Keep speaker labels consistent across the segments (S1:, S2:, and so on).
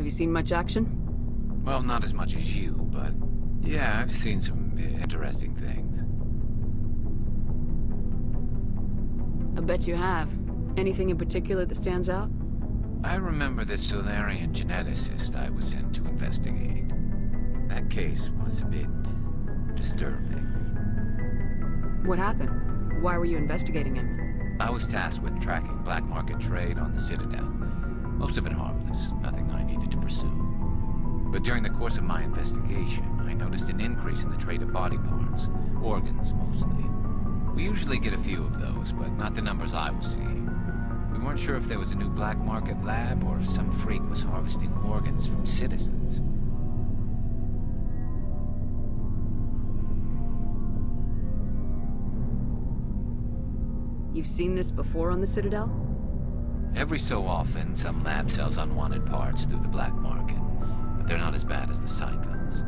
S1: Have you seen much action?
S2: Well, not as much as you, but yeah, I've seen some interesting things.
S1: I bet you have. Anything in particular that stands out?
S2: I remember the Solarian geneticist I was sent to investigate. That case was a bit disturbing.
S1: What happened? Why were you investigating him?
S2: I was tasked with tracking black market trade on the Citadel. Most of it harmless, nothing I needed to pursue. But during the course of my investigation, I noticed an increase in the trade of body parts, organs mostly. We usually get a few of those, but not the numbers I was seeing. We weren't sure if there was a new black market lab or if some freak was harvesting organs from citizens.
S1: You've seen this before on the Citadel?
S2: Every so often, some lab sells unwanted parts through the black market, but they're not as bad as the cycles.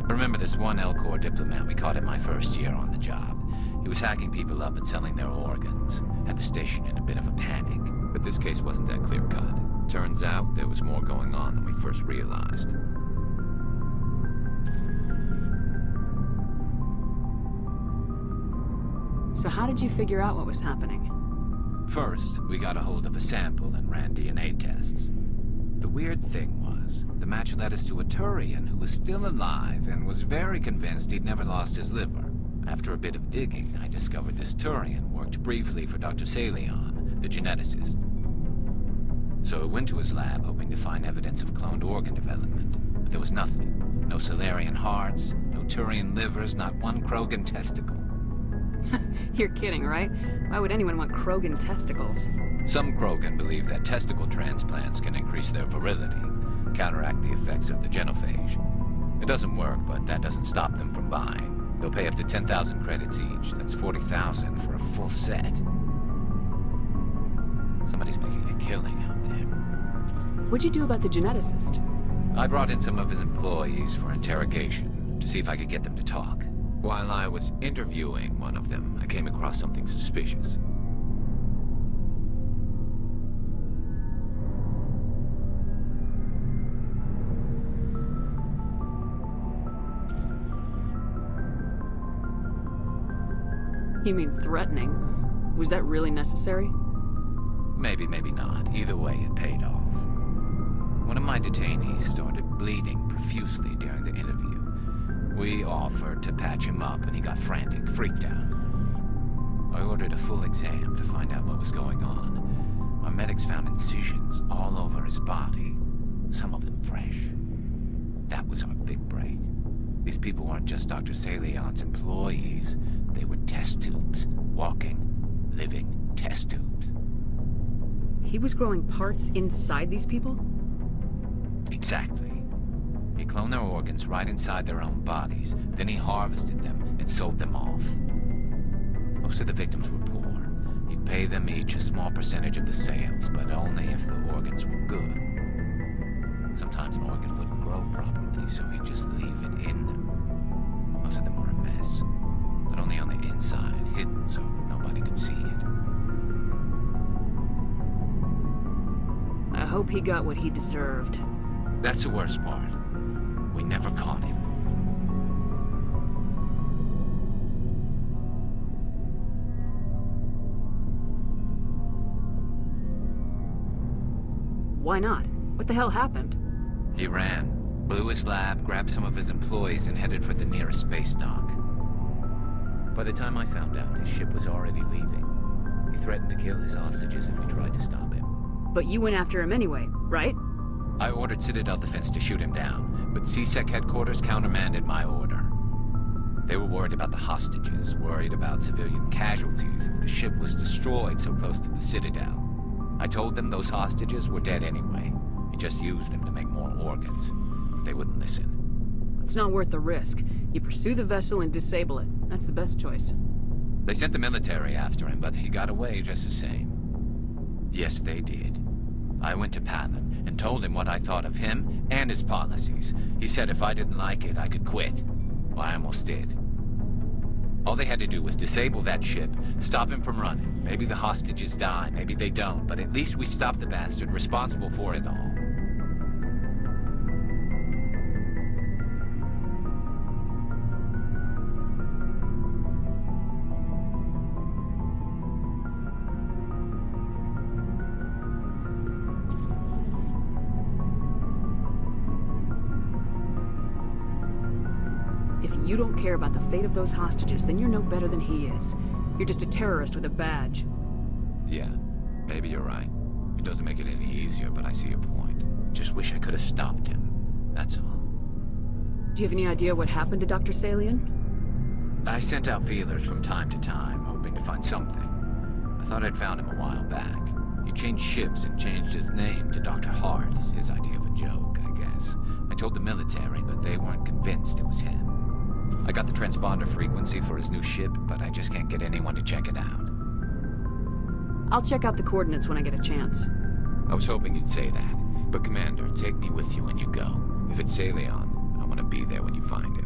S2: I remember this one Elcor diplomat we caught in my first year on the job. He was hacking people up and selling their organs. Had the station in a bit of a panic, but this case wasn't that clear-cut. Turns out there was more going on than we first realized.
S1: So how did you figure out what was happening?
S2: First, we got a hold of a sample and ran DNA tests. The weird thing was, the match led us to a Turian who was still alive and was very convinced he'd never lost his liver. After a bit of digging, I discovered this Turian worked briefly for Dr. Saleon, the geneticist. So I went to his lab hoping to find evidence of cloned organ development, but there was nothing. No Solarian hearts, no Turian livers, not one Krogan testicle.
S1: You're kidding, right? Why would anyone want Krogan testicles?
S2: Some Krogan believe that testicle transplants can increase their virility, counteract the effects of the genophage. It doesn't work, but that doesn't stop them from buying. They'll pay up to 10,000 credits each. That's 40,000 for a full set. Somebody's making a killing out there.
S1: What'd you do about the geneticist?
S2: I brought in some of his employees for interrogation, to see if I could get them to talk. While I was interviewing one of them, I came across something suspicious.
S1: You mean threatening? Was that really necessary?
S2: Maybe, maybe not. Either way, it paid off. One of my detainees started bleeding profusely during the interview. We offered to patch him up, and he got frantic, freaked out. I ordered a full exam to find out what was going on. Our medics found incisions all over his body, some of them fresh. That was our big break. These people weren't just Dr. Saleon's employees. They were test tubes. Walking, living test tubes.
S1: He was growing parts inside these people?
S2: Exactly. He cloned their organs right inside their own bodies. Then he harvested them and sold them off. Most of the victims were poor. He'd pay them each a small percentage of the sales, but only if the organs were good. Sometimes an organ wouldn't grow properly, so he'd just leave it in them. Most of them were a mess, but only on the inside, hidden so nobody could see it.
S1: I hope he got what he deserved.
S2: That's the worst part. We never caught him.
S1: Why not? What the hell happened?
S2: He ran, blew his lab, grabbed some of his employees, and headed for the nearest space dock. By the time I found out, his ship was already leaving. He threatened to kill his hostages if we tried to stop him.
S1: But you went after him anyway, right?
S2: I ordered Citadel Defense to shoot him down, but C-Sec headquarters countermanded my order. They were worried about the hostages, worried about civilian casualties if the ship was destroyed so close to the Citadel. I told them those hostages were dead anyway. He just used them to make more organs. But they wouldn't listen.
S1: It's not worth the risk. You pursue the vessel and disable it. That's the best choice.
S2: They sent the military after him, but he got away just the same. Yes, they did. I went to Palin and told him what I thought of him and his policies. He said if I didn't like it, I could quit. Well, I almost did. All they had to do was disable that ship, stop him from running. Maybe the hostages die, maybe they don't, but at least we stopped the bastard responsible for it all.
S1: If you don't care about the fate of those hostages, then you're no better than he is. You're just a terrorist with a badge.
S2: Yeah, maybe you're right. It doesn't make it any easier, but I see your point. Just wish I could have stopped him. That's all.
S1: Do you have any idea what happened to Dr. Salian?
S2: I sent out feelers from time to time, hoping to find something. I thought I'd found him a while back. He changed ships and changed his name to Dr. Hart, his idea of a joke, I guess. I told the military, but they weren't convinced it was him. I got the transponder frequency for his new ship, but I just can't get anyone to check it out.
S1: I'll check out the coordinates when I get a chance.
S2: I was hoping you'd say that. But Commander, take me with you when you go. If it's Salion, I want to be there when you find it.